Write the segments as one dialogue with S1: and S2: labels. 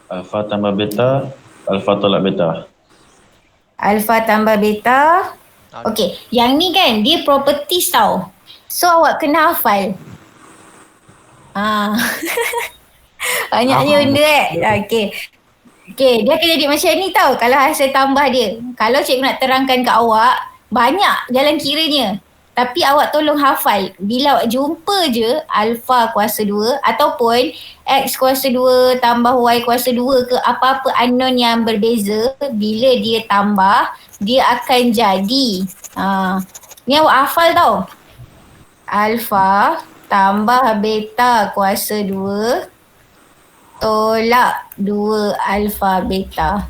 S1: Alpha tambah beta, alpha tolak beta.
S2: Alpha tambah beta. Okey, yang ni kan dia properties tau. So awak kena hafal. Ah. Banyaknya benda Okey. Okey, dia akan jadi macam ni tau kalau hasil tambah dia. Kalau cikgu nak terangkan kat awak, banyak jalan kiranya. Tapi awak tolong hafal. Bila awak jumpa je alpha kuasa 2 ataupun x kuasa 2 tambah y kuasa 2 ke apa-apa unknown yang berbeza, bila dia tambah, dia akan jadi. Ni awak hafal tau. Alpha tambah beta kuasa 2 tolak 2 alpha beta.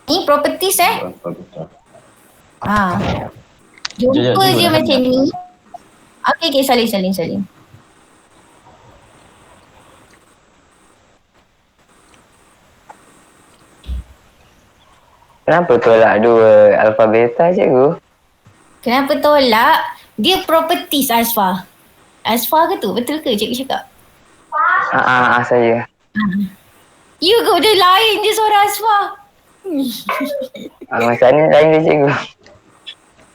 S2: Ni properties
S1: Alpha beta.
S2: Jumpa
S1: Cikgu
S2: je
S1: nak
S2: macam
S1: tanya.
S2: ni. Okay, salin.
S3: Kenapa tolak 2 alpha beta cikgu?
S2: Kenapa tolak? Dia properties Asfa. Asfa ke tu? Betul ke cikgu cakap?
S3: Saya.
S2: You go, dia lain je suara Asfa.
S3: Macam ni lain dia cikgu.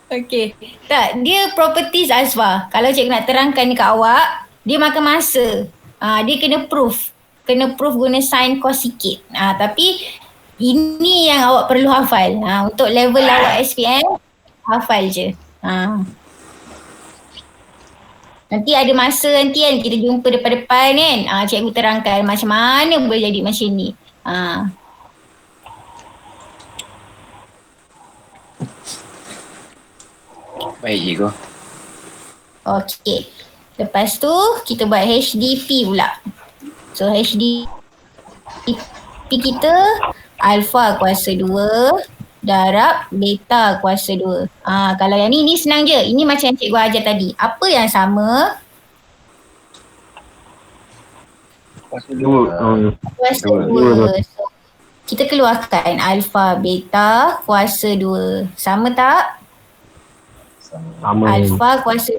S2: Okay. Tak, dia properties Asfa. Kalau cikgu nak terangkan kat awak, dia makan masa. Dia kena proof. Kena proof guna sin cos sikit. Tapi ini yang awak perlu hafal. Untuk level awak SPM, hafal je. Nanti ada masa nanti kan kita jumpa depan-depan kan. Cikgu terangkan macam mana boleh jadi macam ni.
S4: Baik cikgu.
S2: Okey. Lepas tu kita buat HDP pula. So HDP kita alpha kuasa 2 darab beta kuasa 2. Kalau yang ni senang je. Ini macam cikgu ajar tadi. Apa yang sama?
S3: Kuasa 2.
S2: Kuasa 2. So, kita keluarkan alpha beta kuasa 2. Sama tak?
S3: Sama.
S2: Alpha kuasa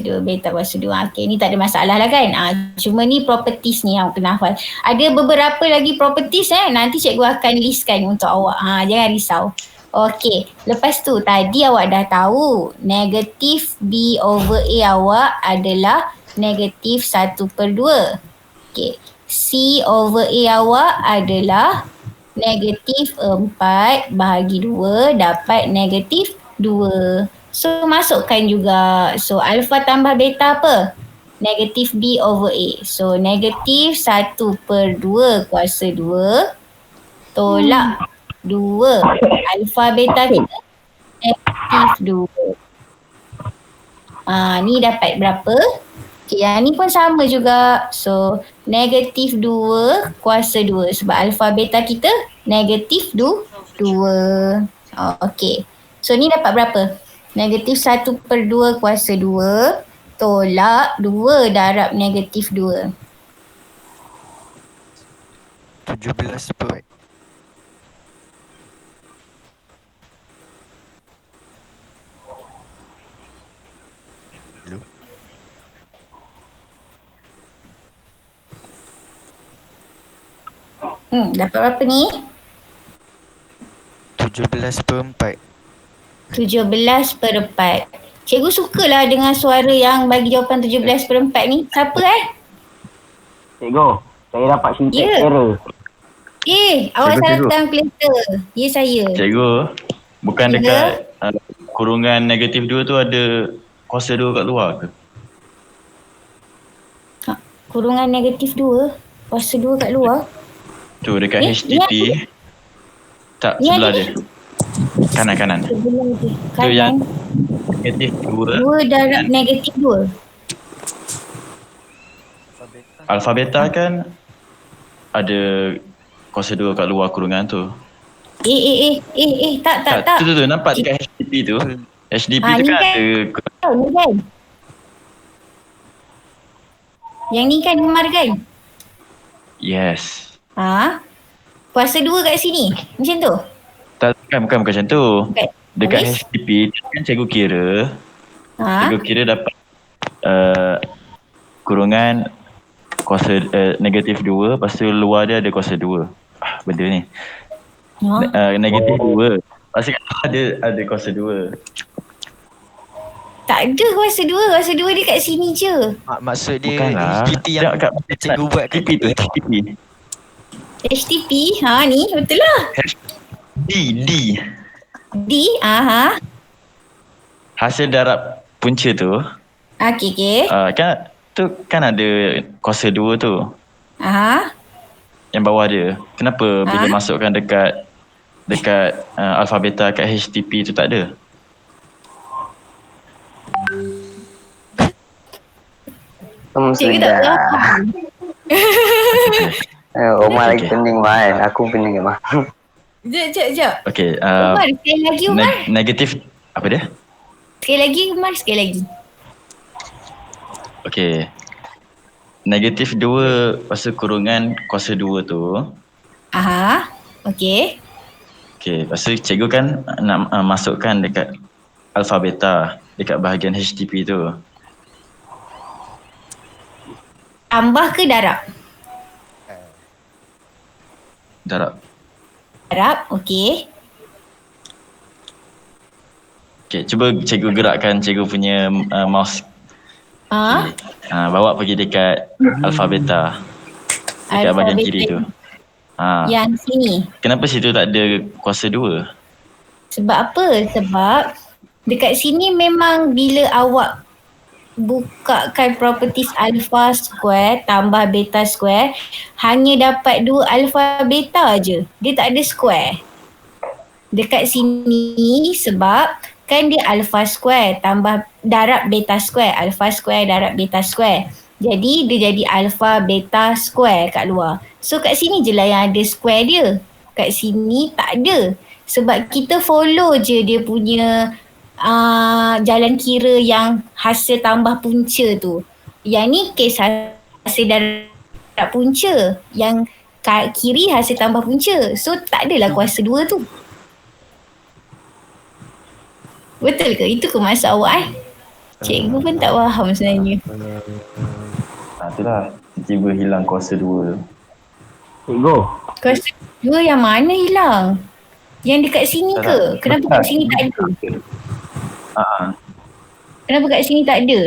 S2: 2, beta kuasa 2. Okay, ni tak ada masalah lah kan. Cuma ni properties ni yang kena hafal. Ada beberapa lagi properties nanti cikgu akan listkan untuk awak. Jangan risau. Okay, lepas tu tadi awak dah tahu negatif B over A awak adalah negatif 1/2. Okay, C over A awak adalah negatif 4 bahagi 2 dapat negatif 2. So masukkan juga. So alpha tambah beta apa? Negatif B over A. So negatif 1/2 kuasa 2 tolak 2. Alpha beta kita negatif 2. Ni dapat berapa? Okay, yang ni pun sama juga. So negatif 2 kuasa 2 sebab alpha beta kita negatif 2. Okay. So ni dapat berapa? Negatif 1/2 kuasa 2 tolak 2 darab negatif 2.
S4: 17 per.
S2: Dapat berapa ni?
S4: 17/4.
S2: 17/4. Cikgu sukalah dengan suara yang bagi jawapan 17/4 ni. Siapa
S3: Cikgu, saya dapat syntax error.
S2: Awak
S1: Cikgu,
S2: salah
S1: cikgu.
S2: kalkulator. Ya saya.
S1: Cikgu, bukan
S2: Ya.
S1: dekat kurungan negatif 2 tu ada kuasa 2 kat luar ke?
S2: Kurungan negatif 2. Kuasa 2 kat luar.
S1: Tu dekat
S2: Ni
S1: HDP. Tak,
S2: Ni
S1: sebelah
S2: ada
S1: dia. Kanan. Tu yang negatif 2.
S2: 2 darab negatif 2.
S1: Alpha beta kan ada kuasa 2 kat luar kurungan tu.
S2: Tak.
S1: Tu nampak dekat HDP tu. HDP tu
S2: ni
S1: kan
S2: kan.
S1: ada
S2: Ni kan. Yang ni kan Umar kan?
S1: yes.
S2: Kuasa 2 kat sini. Macam tu.
S1: Tak, bukan macam tu.
S2: Bukan.
S1: Dekat
S2: Habis?
S1: HDP kan cikgu kira. Cikgu kira dapat kurungan kuasa negatif 2, lepas tu luar dia ada kuasa 2. Benda ni. Negatif 2. Lepas tu ada kuasa 2.
S2: Tak ada kuasa 2. Kuasa 2 dia kat sini je.
S4: Maksud dia
S1: Bukanlah.
S4: HTT yang
S1: Kat
S4: cikgu buat kat
S1: HTP tu,
S4: kita.
S1: HTP.
S2: HTP. Ni betul lah.
S1: D.
S2: D.
S1: Hasil darab punca tu,
S2: Okay.
S1: kan tu kan ada kuasa 2 tu. Yang bawah dia. Kenapa bila masukkan dekat alpha beta kat HTP tu tak ada?
S2: Cikgu tak faham.
S3: Omar lagi pening kan. Aku pening kan.
S2: Sekejap.
S1: Okey,
S2: Umar, sekali lagi Umar.
S1: negatif apa dia?
S2: Sekali lagi Umar, sekali lagi.
S1: Okey. Negatif 2 lepas tu kurungan kuasa 2 tu.
S2: Okay.
S1: Okey, lepas tu cikgu kan nak masukkan dekat alpha beta dekat bahagian HTP tu.
S2: Tambah ke darab?
S1: Darab.
S2: Darab, okay.
S1: Okey, cuba cikgu gerakkan cikgu punya mouse. Okay. Bawa pergi dekat alpha beta. Dekat
S2: Alpha
S1: bahagian
S2: beta
S1: kiri tu.
S2: Yang sini.
S1: Kenapa situ tak ada kuasa 2?
S2: Sebab apa? Sebab dekat sini memang bila awak bukakan properties alpha square tambah beta square, hanya dapat 2 alpha beta je. Dia tak ada square. Dekat sini sebab kan dia alpha square tambah darab beta square. Alpha square darab beta square. Jadi dia jadi alpha beta square kat luar. So kat sini je lah yang ada square dia. Kat sini tak ada. Sebab kita follow je dia punya jalan kira yang hasil tambah punca tu. Yang ni kes hasil darab punca. Yang kiri hasil tambah punca. So tak adalah kuasa 2 tu. Betul ke? Itu ke maksud awak Cikgu pun tak faham sebenarnya.
S1: Itulah. Tiba-tiba hilang kuasa 2 tu.
S3: Cikgu.
S2: Kuasa 2 yang mana hilang? Yang dekat sini ke? Kenapa kat sini tak ada? Kenapa kat sini tak ada?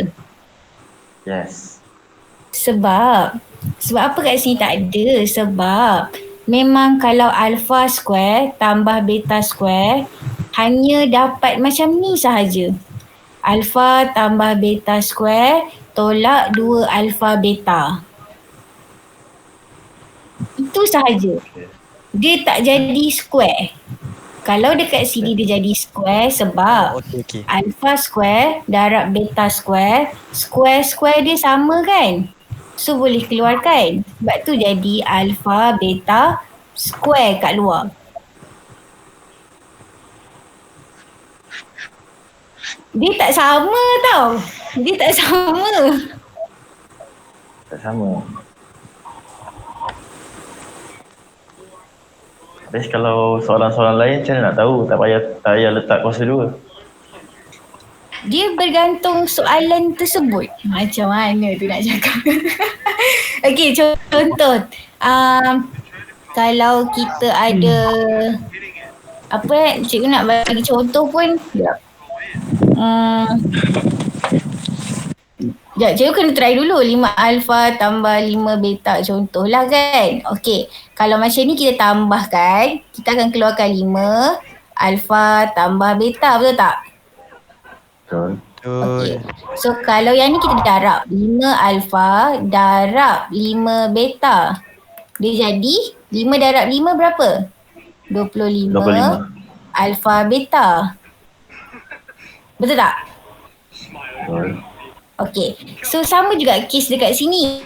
S1: Yes.
S2: Sebab apa kat sini tak ada? Sebab memang kalau alpha square tambah beta square hanya dapat macam ni sahaja. Alpha tambah beta square tolak 2 alpha beta. Itu sahaja. Dia tak jadi square. Kalau dekat sini dia jadi square sebab
S4: Okay.
S2: alpha square darab beta square, square dia sama kan? So boleh keluarkan. Sebab tu jadi alpha beta square kat luar. Dia tak sama tau. Dia tak sama.
S1: Tak sama. Habis kalau soalan-soalan lain macam mana nak tahu? Tak payah letak kuasa 2.
S2: Dia bergantung soalan tersebut. Macam mana tu nak cakap. Okey, contoh. Kalau kita ada cikgu nak bagi contoh pun. Cikgu kena try dulu 5 alpha tambah 5 beta contohlah kan. Okey, kalau macam ni kita tambahkan, kita akan keluarkan 5 alpha tambah beta, betul tak?
S1: Betul.
S2: Okey. So kalau yang ni kita darab 5 alpha darab 5 beta. Dia jadi 5 darab 5 berapa? 25 alpha beta. Betul tak?
S1: Betul.
S2: Okey. So sama juga kes dekat sini.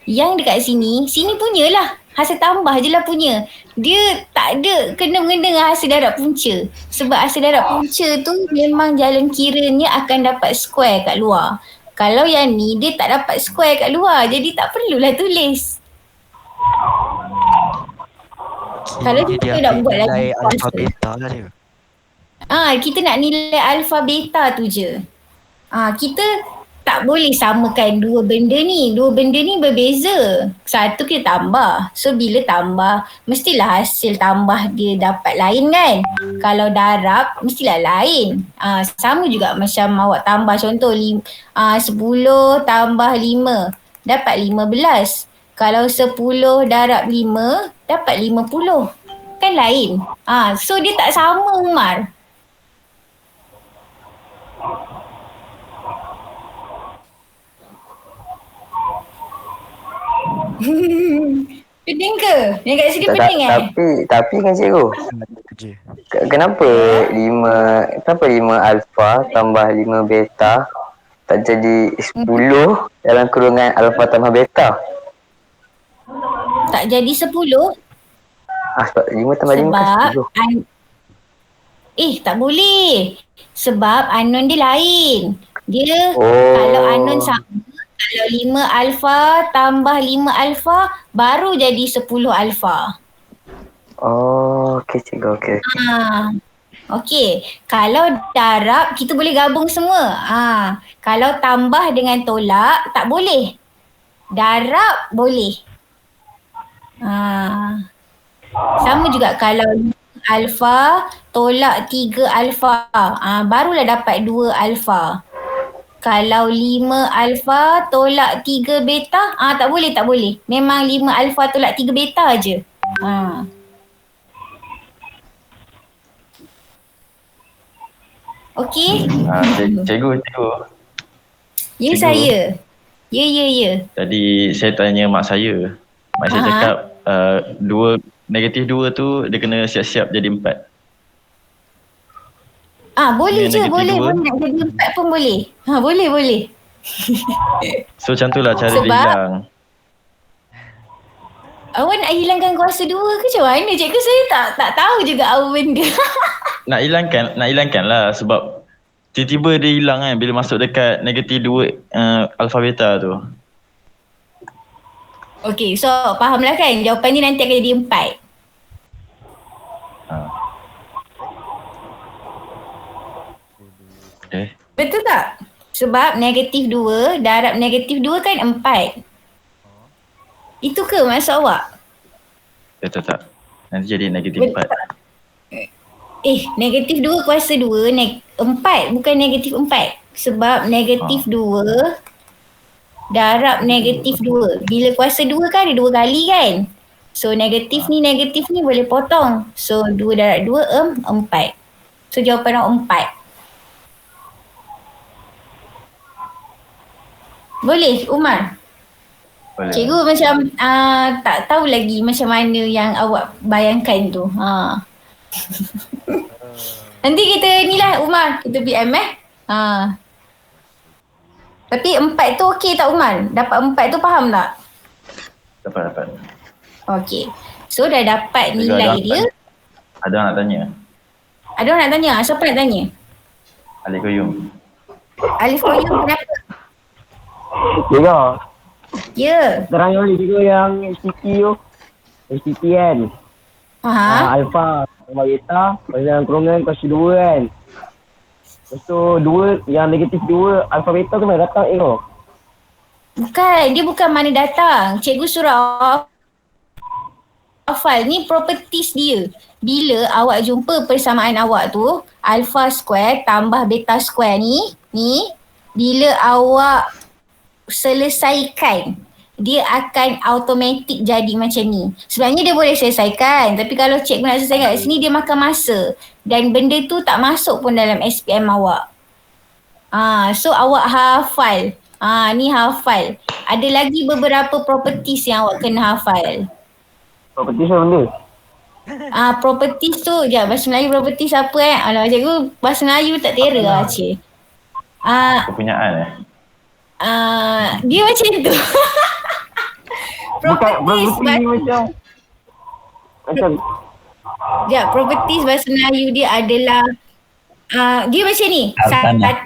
S2: Yang dekat sini punyalah. Hasil tambah je lah punya. Dia tak ada kena-mengena dengan hasil darab punca. Sebab hasil darab punca tu memang jalan kiranya akan dapat square kat luar. Kalau yang ni dia tak dapat square kat luar. Jadi tak perlulah tulis. Kalau kita nak buat lagi
S4: alpha beta lah dia.
S2: kita nak nilai alpha beta tu je. Kita tak boleh samakan dua benda ni. Dua benda ni berbeza. Satu kita tambah. So bila tambah, mestilah hasil tambah dia dapat lain kan. Kalau darab, mestilah lain. Sama juga macam awak tambah contoh 10 tambah 5, dapat 15. Kalau 10 darab 5, dapat 50. Kan lain. So dia tak sama Umar. Pening ke? Yang kat sini pening
S3: Tapi kan cikgu,
S4: Je.
S3: kenapa 5 alfa tambah 5 beta tak jadi 10 dalam kurungan alfa tambah beta?
S2: Tak jadi 10
S3: Sebab 5 tambah 5 kan 10.
S2: tak boleh. Sebab anon dia lain. Dia kalau anon sama, kalau 5 alfa tambah 5 alfa baru jadi 10 alfa.
S3: Okey cikgu, okey.
S2: Okey, kalau darab kita boleh gabung semua. Kalau tambah dengan tolak tak boleh. Darab boleh. Sama juga kalau 5 alfa tolak 3 alfa. Barulah dapat 2 alfa. Kalau 5 alfa tolak 3 beta, tak boleh. Memang 5 alfa tolak 3 beta je. Okey.
S1: Cikgu.
S2: Ya,
S1: Cikgu.
S2: saya. Ya.
S1: Tadi saya tanya mak saya. Mak saya cakap negatif 2 tu dia kena siap-siap jadi 4.
S2: Boleh je,
S1: negatif
S2: boleh.
S1: dua.
S2: Boleh nak jadi 4 pun boleh. Boleh.
S1: So macam tu lah cara dia
S2: Sebab-
S1: hilang.
S2: Awak nak hilangkan kuasa 2 ke macam mana? Cikgu saya tak tahu juga apa benda.
S1: Nak hilangkan lah sebab tiba-tiba dia hilang kan bila masuk dekat negatif 2 alpha beta tu.
S2: Okey, so fahamlah kan jawapan ni nanti akan jadi 4. Betul tak? Sebab negatif 2 darab negatif 2 kan 4. Itu ke maksud awak?
S1: Betul tak? Nanti jadi negatif
S2: Betul
S1: 4.
S2: tak? Negatif 2 kuasa 2 4 bukan negatif 4. Sebab negatif 2 darab negatif 2. Bila kuasa 2 kan ada 2 kali kan? So negatif ni boleh potong. So 2 darab 2 4. So jawapan awak 4. Boleh Umar?
S1: Boleh.
S2: Cikgu macam tak tahu lagi macam mana yang awak bayangkan tu. Nanti kita ni lah Umar, kita PM Tapi 4 tu okey tak Umar? Dapat 4 tu faham tak?
S1: Dapat.
S2: Okey. So dah dapat
S1: Cikgu,
S2: nilai dia.
S1: Ada orang nak tanya.
S2: Ada orang nak tanya? Siapa nak tanya?
S1: Alik Koyum.
S2: Alif Koyum kenapa?
S3: Cikgu,
S2: Ya.
S3: terang boleh cikgu yang HTT tu. HTT kan. Alpha tambah beta dalam kurungan kuasa 2 kan. Lepas tu 2 yang negatif 2 alpha beta tu mana datang tu?
S2: Bukan, dia bukan mana datang. Cikgu surah hafal. Ni properties dia. Bila awak jumpa persamaan awak tu, alpha square tambah beta square ni, bila awak selesaikan, dia akan automatik jadi macam ni. Sebenarnya dia boleh selesaikan, tapi kalau cikgu nak selesaikan kat sini, dia makan masa. Dan benda tu tak masuk pun dalam SPM awak. So awak hafal. Ni hafal. Ada lagi beberapa properties yang awak kena hafal.
S3: Properties apa benda?
S2: Properties tu, bahasa Melayu properties apa Alah cikgu, bahasa Melayu tak tera lah cik.
S1: Kepunyaan
S2: Dia macam tu. Properties properties bahasa Melayu dia adalah dia macam ni. 1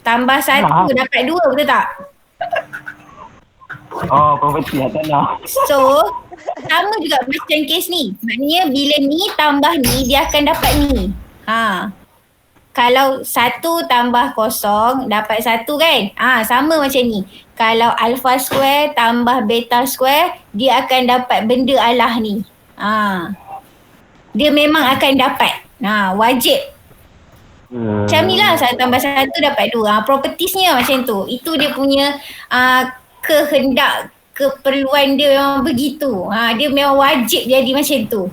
S2: tambah 1 dapat 2, betul tak?
S3: Property tanah.
S2: So sama juga macam kes ni. Maknanya bila ni tambah ni, dia akan dapat ni. kalau 1 tambah kosong dapat 1 kan? Sama macam ni. Kalau alpha square tambah beta square, dia akan dapat benda alah ni. Dia memang akan dapat. Wajib. Macam ni lah, 1 tambah 1 dapat 2. Propertiesnya macam tu. Itu dia punya kehendak, keperluan dia memang begitu. Dia memang wajib jadi macam tu.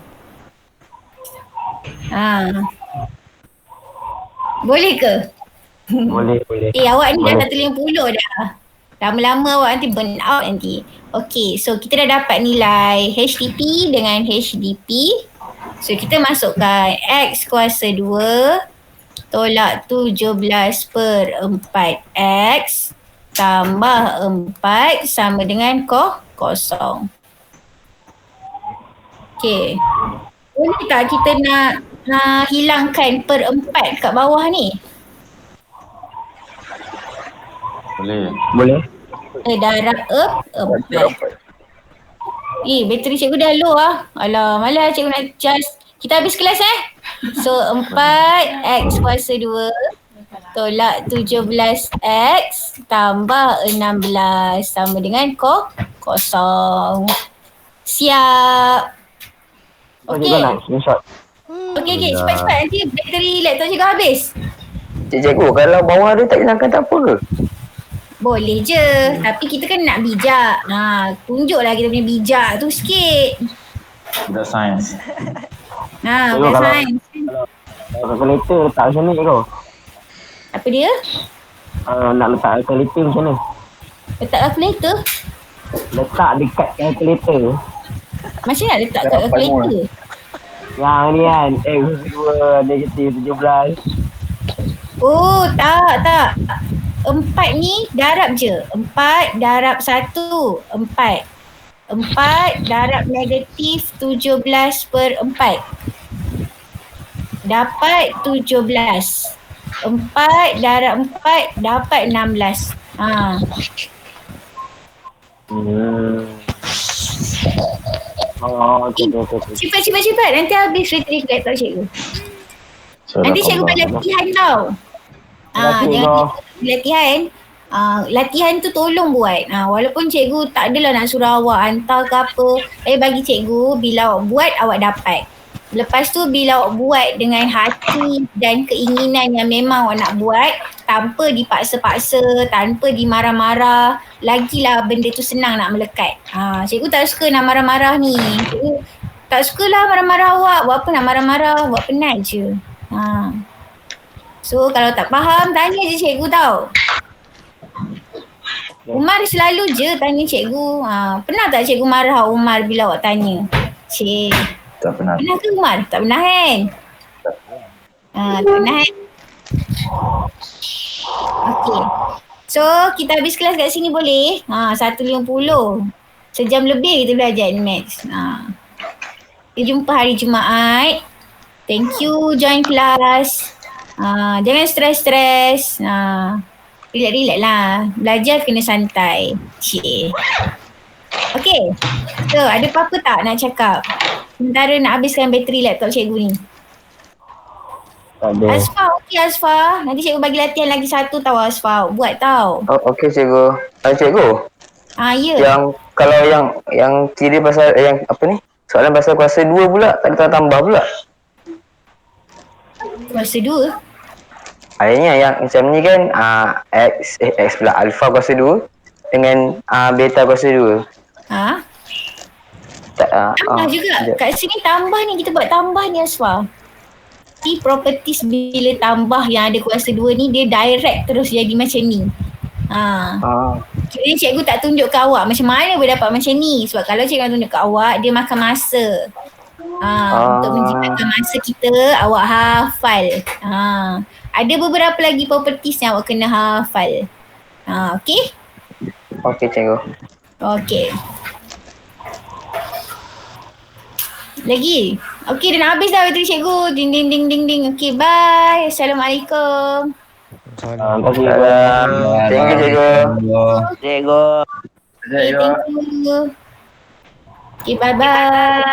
S2: Boleh ke?
S3: Boleh.
S2: Awak ni dah 150 dah. Lama-lama awak nanti burn out nanti. Okay, so kita dah dapat nilai HTP dengan HDP. So kita masukkan X kuasa 2 tolak 17/4X tambah 4 sama dengan kosong. Okay. Boleh tak kita nak hilangkan per 4 kat bawah ni?
S1: Boleh.
S2: Darab 4. Bateri cikgu dah low lah. Alah, malah cikgu nak charge. Kita habis kelas So 4 X kuasa 2 tolak 17X tambah 16 sama dengan kosong. Siap. Okay. Okay, cepat-cepat nanti bateri laptop cikgu habis.
S3: Cikgu, kalau bawah dia tak hilangkan tak apa ke?
S2: Boleh je, tapi kita kan nak bijak. Tunjuklah kita punya bijak tu sikit.
S1: Budak sains.
S2: Budak sains.
S3: Kalau kalkulator letak macam ni cikgu?
S2: Apa dia?
S3: Nak letak kalkulator macam ni?
S2: Letak kalkulator?
S3: Letak dekat kalkulator.
S2: Macam nak letak kat kalkulator?
S3: Yang ni kan, X2 negatif 17.
S2: Oh, tak. 4 ni darab je. 4 darab 1, 4. 4 darab negatif 17/4. Dapat 17. 4 darab 4 dapat 16.
S3: Okay.
S2: Cepat. Nanti habis bateri laptop cikgu. Nanti cikgu buat latihan tau. Jangan latihan. Latihan tu tolong buat. Walaupun cikgu tak adalah nak suruh awak hantar ke apa. Bagi cikgu, bila awak buat, awak dapat. Lepas tu bila awak buat dengan hati dan keinginan yang memang awak nak buat, tanpa dipaksa-paksa, tanpa dimarah-marah, lagilah benda tu senang nak melekat. Cikgu tak suka nak marah-marah ni. Cikgu tak sukalah marah-marah awak. Buat apa nak marah-marah? Buat penat je. So kalau tak faham, tanya je cikgu tau. Umar selalu je tanya cikgu. Pernah tak cikgu marah Umar bila awak tanya?
S1: Tak pernah.
S2: Pernah ke Umar? Tak pernah kan? Tak pernah kan? Okay. So kita habis kelas kat sini boleh? 1.50. Sejam lebih kita belajar ni Max. Kita jumpa hari Jumaat. Thank you join kelas. Jangan stres-stres. Relax-relax lah. Belajar kena santai. Okay. So ada apa-apa tak nak cakap? Sementara nak habiskan bateri laptop cikgu ni.
S3: Tak ada.
S2: Asfa, okey Asfa. Nanti cikgu bagi latihan lagi 1 tau Asfa. Buat tau.
S3: Okey cikgu. Cikgu.
S2: Ya.
S3: Yang kalau yang kira pasal yang apa ni? Soalan pasal kuasa 2 pula, tak ada tambah pula.
S2: Kuasa 2?
S3: Akhirnya yang macam ni kan X pula alpha kuasa 2 dengan beta kuasa 2.
S2: Tambah juga. Kat sini tambah ni, kita buat tambah ni Asfa. Properties bila tambah yang ada kuasa 2 ni, dia direct terus jadi macam ni. Jadi cikgu tak tunjuk ke awak macam mana boleh dapat macam ni. Sebab kalau cikgu nak tunjuk ke awak, dia makan masa. Untuk menciptakan masa kita, awak hafal. Ada beberapa lagi properties yang awak kena hafal. Okay?
S3: Okey cikgu.
S2: Okay. Lagi? Okay, dah nak habis dah bateri cikgu. Ding ding ding ding ding. Okay, bye. Assalamualaikum.
S3: Thank you cikgu. Cikgu.
S2: Okay, thank you. Okay, bye bye.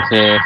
S1: Okay.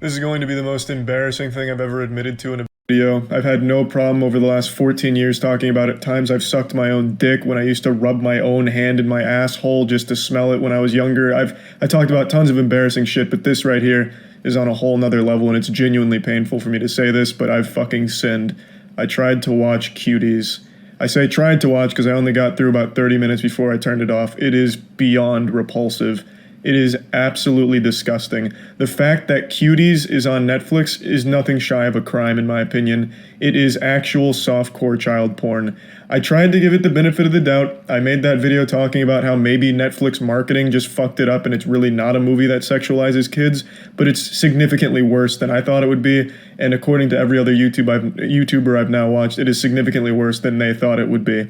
S5: This is going to be the most embarrassing thing I've ever admitted to in a video. I've had no problem over the last 14 years talking about it. Times I've sucked my own dick when I used to rub my own hand in my asshole just to smell it when I was younger. I talked about tons of embarrassing shit, but this right here is on a whole nother level, and it's genuinely painful for me to say this, but I've fucking sinned. I tried to watch Cuties. I say tried to watch because I only got through about 30 minutes before I turned it off. It is beyond repulsive. It is absolutely disgusting. The fact that Cuties is on Netflix is nothing shy of a crime, in my opinion. It is actual softcore child porn. I tried to give it the benefit of the doubt. I made that video talking about how maybe Netflix marketing just fucked it up and it's really not a movie that sexualizes kids, but it's significantly worse than I thought it would be. And according to every other YouTuber I've now watched, it is significantly worse than they thought it would be.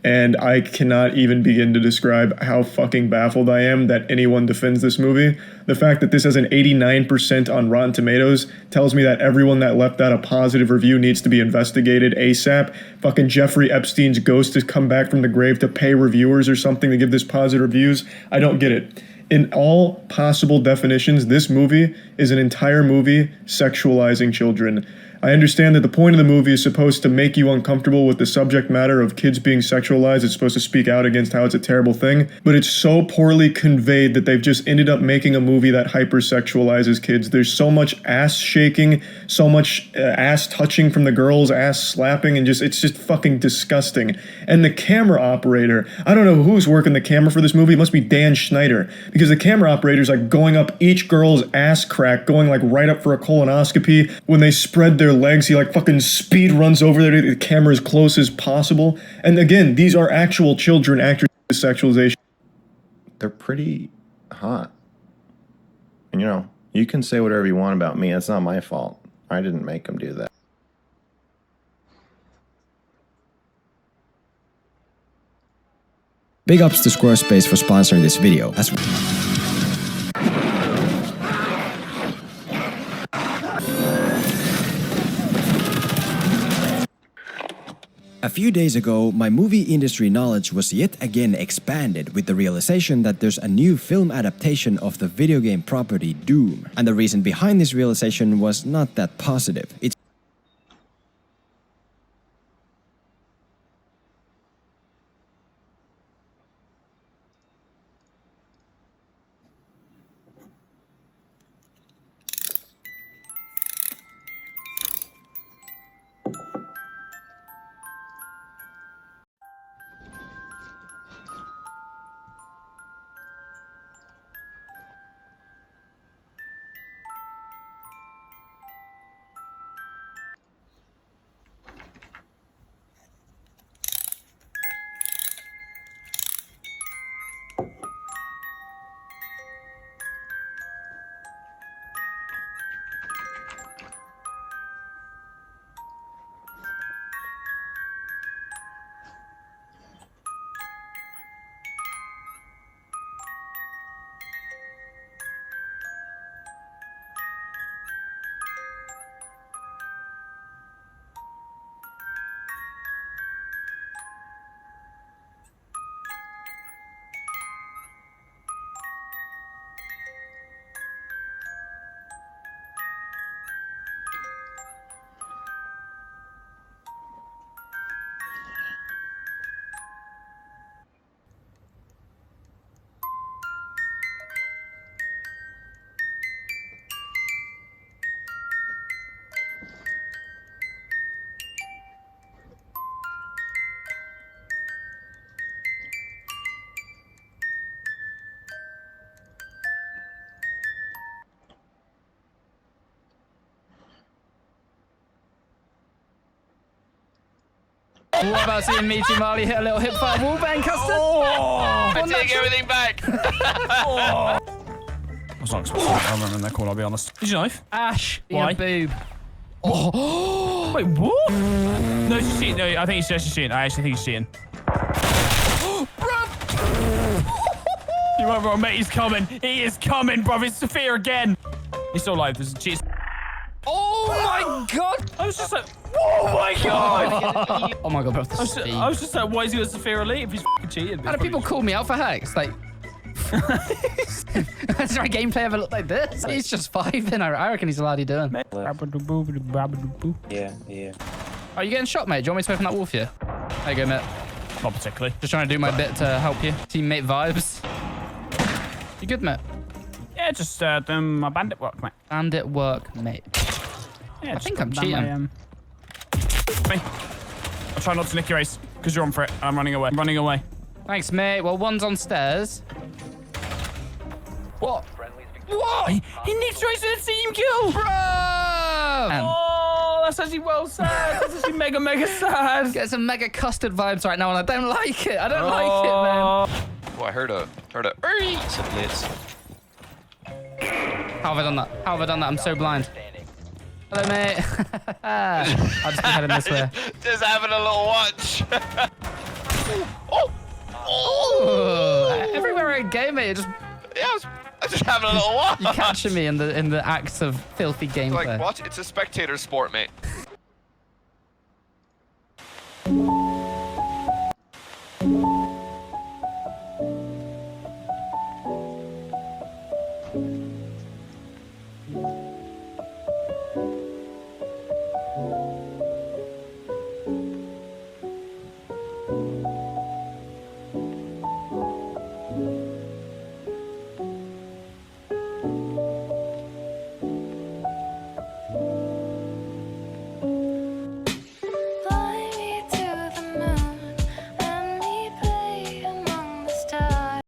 S5: And I cannot even begin to describe how fucking baffled I am that anyone defends this movie. The fact that this has an 89% on Rotten Tomatoes tells me that everyone that left out a positive review needs to be investigated ASAP. Fucking Jeffrey Epstein's ghost has come back from the grave to pay reviewers or something to give this positive reviews. I don't get it. In all possible definitions, this movie is an entire movie sexualizing children. I understand that the point of the movie is supposed to make you uncomfortable with the subject matter of kids being sexualized. It's supposed to speak out against how it's a terrible thing, but it's so poorly conveyed that they've just ended up making a movie that hypersexualizes kids. There's so much ass shaking, so much ass touching from the girls, ass slapping, and it's just fucking disgusting. And the camera operator, I don't know who's working the camera for this movie. It must be Dan Schneider, because the camera operator's like going up each girl's ass crack, going like right up for a colonoscopy. When they spread their legs, he like fucking speed runs over there to get the camera as close as possible. And again, these are actual children acting sexualization.
S6: They're pretty hot. And you know, you can say whatever you want about me. It's not my fault. I didn't make them do that.
S7: Big ups to Squarespace for sponsoring this video. A few days ago, my movie industry knowledge was yet again expanded with the realization that there's a new film adaptation of the video game property Doom. And the reason behind this realization was not that positive.
S8: What about seeing Meaty Marley hit a little hip fire wallbang, Custard?
S9: I take everything back.
S8: I was not expecting that element in that call, I'll be honest. Did you knife? Ash. Why?
S9: Boob.
S8: Oh. Wait, what? No, she's cheating. No, I think she's cheating. I actually think she's cheating. You won't wrong, mate. He's coming. He is coming, bruv. It's Sophia again. He's still alive. There's a cheat. Oh my god. I was just like, oh my god.
S9: Oh my god, bro.
S8: I was just like, why is he with Sophia Elite if he's fucking cheating?
S9: How do people call me out for hacks? Like,
S10: Has our gameplay ever looked like this? He's just 5 in. I reckon he's allowed to do it.
S11: Yeah.
S10: Are you getting shot, mate? Do you want me to open that wall for you? There you go, mate.
S8: Not particularly.
S10: Just trying to do my bit to help you. Teammate vibes. You good, mate?
S8: Yeah, just doing my bandit work, mate.
S10: Bandit work, mate.
S8: Yeah,
S10: I think I'm cheating.
S8: Me. I'll try not to nick your ace, because you're on for it. I'm running away.
S10: Thanks, mate. Well, one's on stairs. What?
S8: What? He nicked your ace with a team kill!
S10: Bro!
S8: Oh, that's actually well sad. That's actually mega sad.
S10: Get some mega custard vibes right now, and I don't like it. I don't like it, man.
S9: Oh, I heard a.
S11: It's a blitz.
S10: How have I done that? I'm so blind. Hello, mate. I'll just be heading this way.
S9: Just having a little watch.
S10: Everywhere I go, mate, just
S9: I'm just having a little watch.
S10: you capture me in the acts of filthy gameplay.
S9: Like, watch. It's a spectator sport, mate.